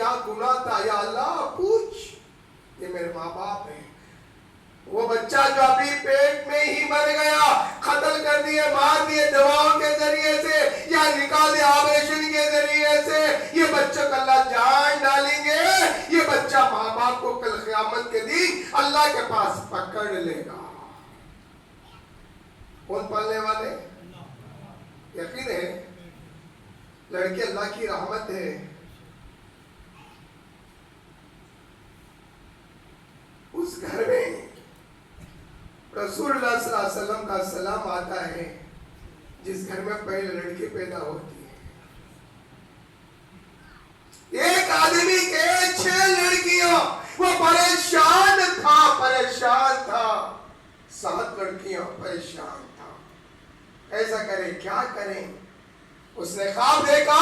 کیا گناہ تھا یا اللہ پوچھ. یہ میرے ماں باپ ہیں. وہ بچہ جو ابھی پیٹ میں ہی مر گیا, قتل کر دیے, مار دیے دواؤں کے ذریعے سے یا نکال دیا آپریشن کے ذریعے سے, یہ بچہ کو اللہ جان ڈالیں گے. یہ بچہ ماں باپ کو کل قیامت کے دن اللہ کے پاس پکڑ لے گا. کون پالنے والے؟ یقین ہے لڑکی اللہ کی رحمت ہے. اس گھر میں رسول اللہ صلی اللہ علیہ وسلم کا سلام آتا ہے جس گھر میں پہلے لڑکی پیدا ہوتی ہے. ایک آدمی کے 6 لڑکیاں, وہ پریشان تھا. 7 لڑکیاں پریشان تھا, ایسا کرے کیا کریں. اس نے خواب دیکھا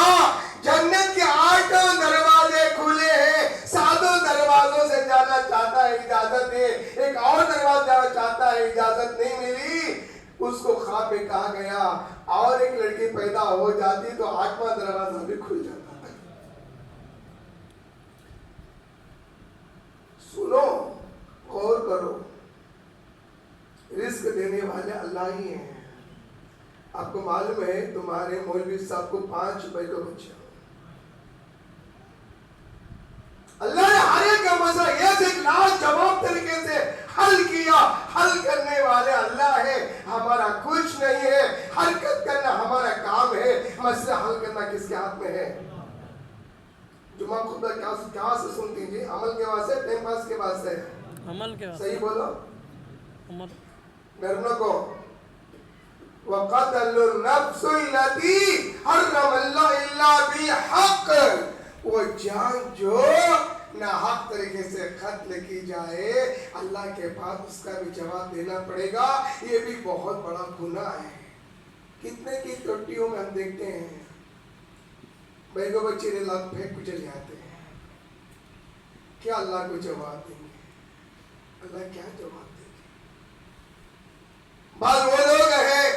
جنت کے 8 دروازے کھلے ہیں, 7 دروازوں سے جانا چاہتا ہے, اجازت ہے. ایک اور دروازہ جانا چاہتا ہے, اجازت نہیں ملی. اس کو خواب میں کہا گیا اور ایک لڑکی پیدا ہو جاتی تو 8واں دروازہ بھی کھل جاتا. سنو, غور کرو, رزق دینے والے اللہ ہی ہیں. آپ کو معلوم ہے تمہارے مولوی صاحب کو 5 روپے کا بچہ, اللہ نے ہر ایک کا مسئلہ ایک لاجواب طریقے سے حل کیا. حل کرنے والے اللہ ہے, ہمارا کچھ نہیں ہے. حرکت کرنا ہمارا کام ہے, مسئلہ حل کرنا کس کے ہاتھ میں ہے. جمعہ خطبہ کہاں سے سنتی جی؟ عمل کے واسطے, ٹائم پاس کے واسطے؟ عمل کے واسطے. صحیح بولو عمل. گھروں کو وَقَتَلُ النَّفْسُ الَّتِي حَرَّمَ اللَّهُ إِلَّا بِالْحَقِّ, وہ جان جو نہ حق طریقے سے قتل کی جائے اللہ کے پاس اس کا بھی جواب دینا پڑے گا. یہ بھی بہت بڑا گناہ ہے. کتنے کی ٹوٹیوں میں ہم دیکھتے ہیں بھائی کو بچے نے لگ پھینک کو چلے آتے ہیں. کیا اللہ کو جواب دیں گے؟ اللہ کیا جواب دیں گے؟ بعض وہ لوگ ہیں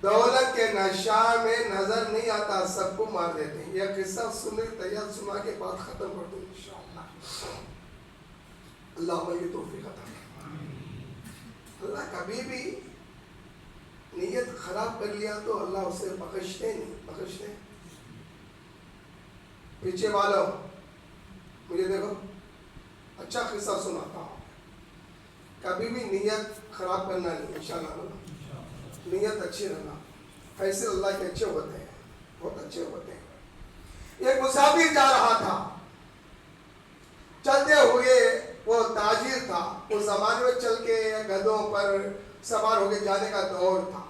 دولت کے نشہ میں نظر نہیں آتا, سب کو مار دیتے ہیں. یہ قصہ سنا کے بعد ختم کر دوں انشاءاللہ. اللہ ہمیں توفیق عطا کرے. اللہ کبھی بھی نیت خراب کر لیا تو اللہ اسے بخشتے نہیں. پیچھے والوں مجھے دیکھو, اچھا قصہ سناتا ہوں. کبھی بھی نیت خراب کرنا نہیں انشاءاللہ. نیت اچھی رہنا. فیصلے اللہ کے اچھے ہوتے ہیں, بہت اچھے ہوتے ہیں. ایک مسافر جا رہا تھا, چلتے ہوئے, وہ تاجر تھا. اس زمانے میں چل کے گدھوں پر سوار ہو کے جانے کا دور تھا.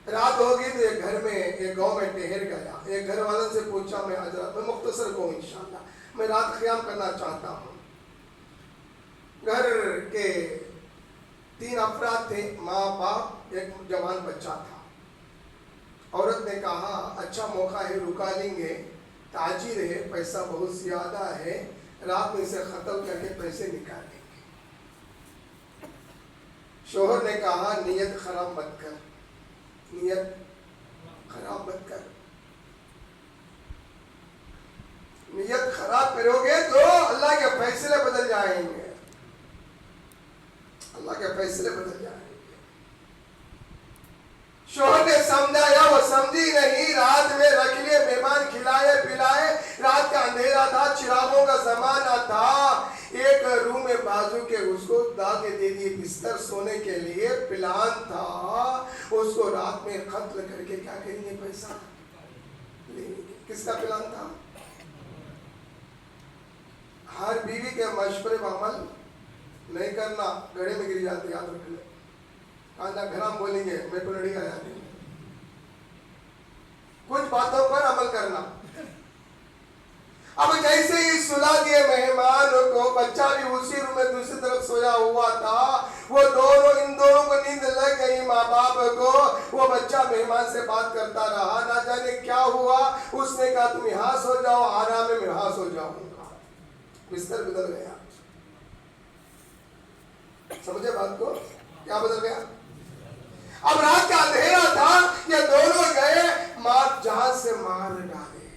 رات ہو گئی تو ایک گھر میں, ایک گاؤں میں ٹھہر گیا. ایک گھر والوں سے پوچھا, میں حضرت میں مختصر کو انشاءاللہ, میں رات قیام کرنا چاہتا ہوں. گھر کے 3 افراد تھے, ماں باپ, ایک جوان بچہ تھا. عورت نے کہا اچھا موقع ہے, رکا لیں گے, تاجر ہے, پیسہ بہت زیادہ ہے, رات میں اسے قتل کر کے پیسے نکال لیں گے. شوہر نے کہا نیت خراب مت کر, نیت خراب مت کر. نیت خراب کرو گے تو اللہ کے فیصلے بدل جائیں گے. اللہ کے فیصلے بدل جائیں گے. شوہر نے سمجھایا, وہ سمجھی نہیں. رات میں رکھ لیے, مہمان کھلائے پلائے. رات کا اندھیرا تھا, چراغوں کا زمانہ تھا. ایک روم میں بازو کے اس کو داغ دے دیے, بستر سونے کے لیے پلان تھا. اس کو رات میں قتل کر کے کیا کریں گے, پیسہ لیں گے. کس کا پلان تھا؟ ہر بیوی کے مشورے پر عمل نہیں کرنا, گڑھے میں گر جاتے, یاد رکھ لیں. کہاں گھر ہم بولیں گے میں کو لڑی آ جاتی. کچھ باتوں پر عمل کرنا. اب جیسے ہی سلا دیے مہمان کو, بچہ بھی اسی روم میں دوسری طرف سویا ہوا تھا. وہ دونوں, ان دونوں کو نیند لگ گئی, ماں باپ کو. وہ بچہ مہمان سے بات کرتا رہا, نہ جانے کیا ہوا. اس نے کہا تم یہاں سو جاؤ, آرام میں یہاں سو جاؤں گا. بستر بدل گیا. سمجھے بات کو, کیا بدل گیا؟ اب رات کا اندھیرا تھا, یہ دونوں گئے, مار جہاز سے مار ڈالے.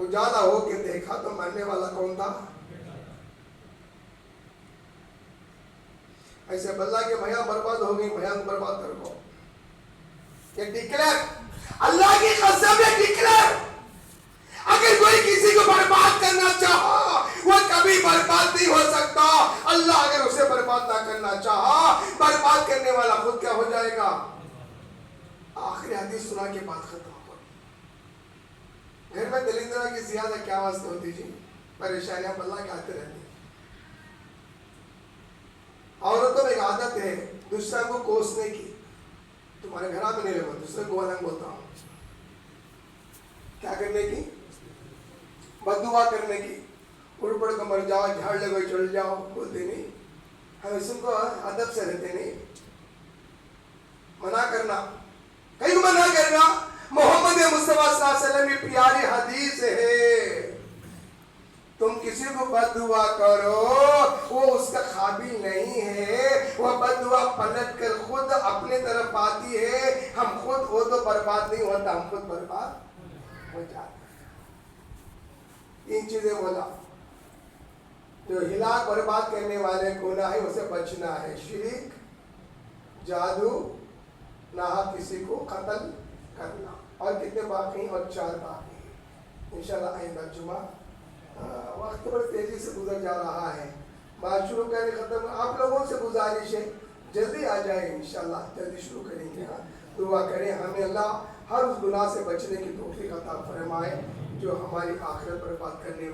اجالا ہو کے دیکھا تو مرنے والا کون تھا؟ ایسے بلّہ کے بھیاں برباد ہو گئی، بھیاں برباد کر کو یہ ڈکلیئر اللہ کی قسم ہے، ڈکلیئر اگر کوئی کسی کو برباد کرنا چاہا وہ کبھی برباد نہیں ہو سکتا. اللہ اگر اسے برباد نہ کرنا چاہا، برباد کرنے والا خود کیا ہو جائے گا؟ آخری حدیث سنا کے بعد ختم ہو. گھر میں دلندرہ کی زیادہ کیا واسطے ہوتی جی؟ پریشانیاں اللہ کے آتے رہتی. عورتوں میں ایک عادت ہے دوسرا کو کوسنے کی. تمہارے گھر میں نہیں رہا، دوسرے کو الگ بولتا ہوں. کیا کرنے کی؟ بددعا کرنے کی. اڑ پڑ کو مر جاؤ، جھاڑ لگو چل جاؤ، بولتے نہیں. ہم اس کو ادب سے رہتے نہیں. منع کرنا، کہیں کو منع کرنا. محمد مصطفیٰ صلی اللہ علیہ وسلم کی پیاری حدیث ہے، تم کسی کو بد دعا کرو وہ اس کا قابل نہیں ہے، وہ بد دعا پلٹ کر خود اپنے طرف آتی ہے. ہم خود وہ تو برباد نہیں ہوتا، ہم خود برباد ہو جاتے. تین چیزیں بولا جو ہلاک برباد کرنے والے گناہ ہے اسے بچنا ہے. شرک، جادو، نہ کسی کو قتل کرنا. اور کتنے باقی ہیں؟ اور 4 باقی ہیں. انشاءاللہ آئندہ جمعہ. وقت بڑی تیزی سے گزر جا رہا ہے. بات شروع کریں ختم. آپ لوگوں سے گزارش ہے جلدی آ جائیں، انشاءاللہ جلدی شروع کریں گے. دعا کریں ہمیں اللہ ہر اس گناہ سے بچنے کی توفیق عطا فرمائے جو ہماری آخرت برباد کرنے